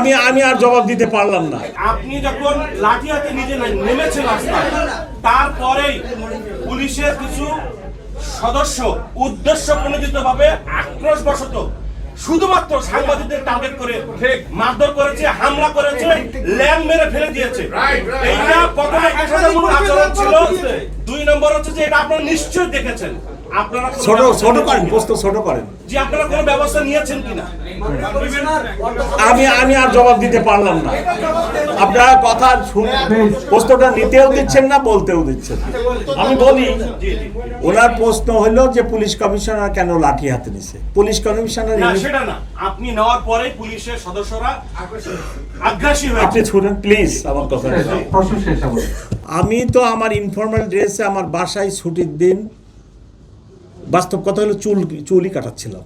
আমি আমি আর জবাব দিতে পারলাম না। আপনি যখন লাঠি হাতে নিজে নেমেছেন রাস্তায়, তারপরেই পুলিশের কিছু সদস্য উদ্দেশ্য প্রণোদিতভাবে আক্রোশবশত শুধুমাত্র সাংবাদিকদের টার্গেট করে মারধর করেছে, হামলা করেছে, ল্যান্ড মেরে ফেলে দিয়েছে। এইটা প্রথমে পেশাদারমূলক আচরণ ছিল। 2 নম্বর হচ্ছে যে এটা আপনারা নিশ্চয়ই দেখেছেন। আপনারা ছোট করেন, প্রশ্ন ছোট করেন যে আপনারা কোনো ব্যবস্থা নিয়েছেন কিনা। আমি আর জবাব দিতে পারলাম না। আপনারা কথা প্রশ্নটা নিতেও দিচ্ছেন না, বলতেও দিচ্ছেন না। আমি বলি, ওনার প্রশ্ন হলো যে পুলিশ কমিশনার কেন লাঠি হাতে নিছে। পুলিশ কমিশনার না, সেটা না, আপনি নেওয়ার পরে পুলিশের সদস্যরা আগ্রাসী হয়েছে। আপনি শুনুন প্লিজ আমার কথা। আমি তো আমার ইনফর্মাল ড্রেসে আমার বাসায় ছুটির দিন, বাস্তব কথা হলো চুলই কাটাচ্ছিলাম,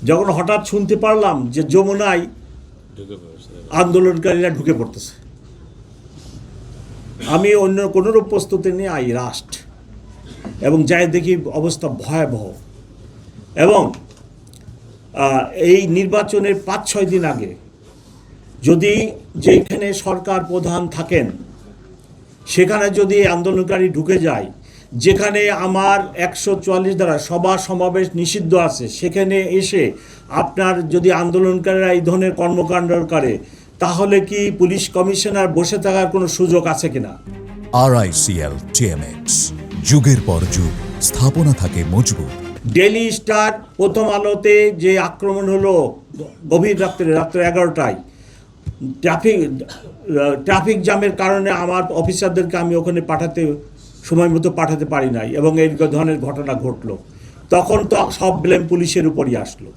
যখন হঠাৎ শুনতে পারলাম যে যমুনায় আন্দোলনকারীরা ঢুকে পড়তেছে, আমি অন্য কোনোরূপ প্রস্তুতি নিয়ে আই রাস্ট, এবং যাই দেখি অবস্থা ভয়াবহ। এবং এই নির্বাচনের 5-6 দিন আগে যদি যেখানে সরকার প্রধান থাকেন সেখানে যদি আন্দোলনকারী ঢুকে যায়, যেখানে আমার 144 দ্বারা সভা সমাবেশ নিষিদ্ধ আছে, সেখানে এসে আপনার যদি আন্দোলনকারীরা এই ধরনের কর্মকাণ্ড করে, তাহলে কি পুলিশ কমিশনার বসে থাকার কোনো সুযোগ আছে কিনা? RICL TMX, যুগের পর যুগ স্থাপনা থাকে মজবুত। ডেইলি স্টার, প্রথম আলোতে যে আক্রমণ হলো গভীর রাত্রে 11টায়, ট্রাফিক জ্যামের কারণে আমার অফিসারদেরকে আমি ওখানে সময় মতো পাঠাতে পারি নাই, এবং এই ধরনের ঘটনা ঘটলো, তখন তো সব ব্লেম পুলিশের উপরই আসলো।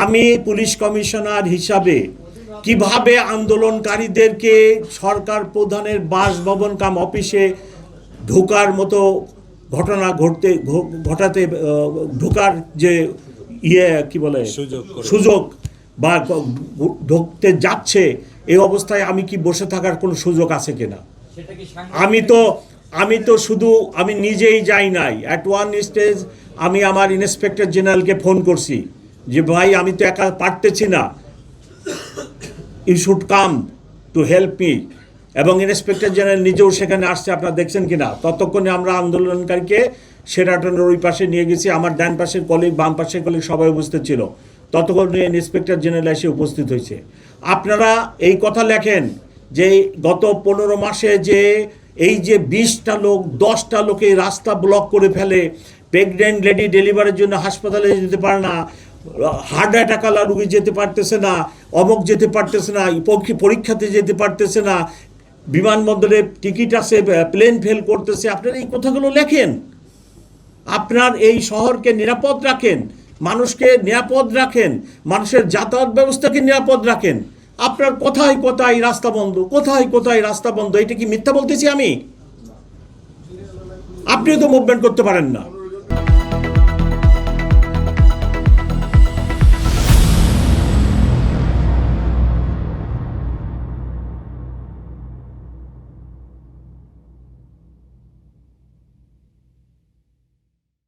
আমি পুলিশ কমিশনার হিসাবে কিভাবে আন্দোলনকারীদেরকে সরকার প্রধানের বাসভবন কাম অফিসে ঢোকার মতো ঘটনা ঘটাতে ঢোকার যে কি বলে সুযোগ বা ঢুকতে যাচ্ছে, এই অবস্থায় আমি কি বসে থাকার কোনো সুযোগ আছে কিনা? আমি তো শুধু আমি নিজেই যাই নাই। অ্যাট ওয়ান স্টেজ আমি আমার ইন্সপেক্টর জেনারেলকে ফোন করছি যে ভাই আমি তো একা পারতেছি না, you should come to help me, এবং ইন্সপেক্টর জেনারেল নিজেও সেখানে আসছে, আপনারা দেখছেন কিনা। ততক্ষণে আমরা আন্দোলনকারীকে শেরাটনের ওই পাশে নিয়ে গেছি, আমার ডান পাশের কলিগ, বাম পাশের কলিগ সবাই উপস্থিত ছিল। ততক্ষণে ইন্সপেক্টর জেনারেল এসে উপস্থিত হয়েছে। আপনারা এই কথা লেখেন যে গত 15 মাসে যে এই যে 20টা লোক 10টা লোকে রাস্তা ব্লক করে ফেলে, প্রেগনেন্ট লেডি ডেলিভারির জন্য হাসপাতালে যেতে পারে না, হার্ট অ্যাটাকালা রুগী যেতে পারতেছে না, অমুক যেতে পারতেছে না, পরীক্ষাতে যেতে পারতেছে না, বিমানবন্দরে টিকিট আছে, প্লেন ফেল করতেছে। আপনারা এই কথাগুলো লেখেন, আপনার এই শহরকে নিরাপদ রাখেন, মানুষকে নিরাপদ রাখেন, মানুষের যাতায়াত ব্যবস্থাকে নিরাপদ রাখেন। আপনার কোথায় কোথায় রাস্তা বন্ধ, কোথায় কোথায় রাস্তা বন্ধ, এটা কি মিথ্যা বলতেছি আমি? আপনিও তো মুভমেন্ট করতে পারেন না।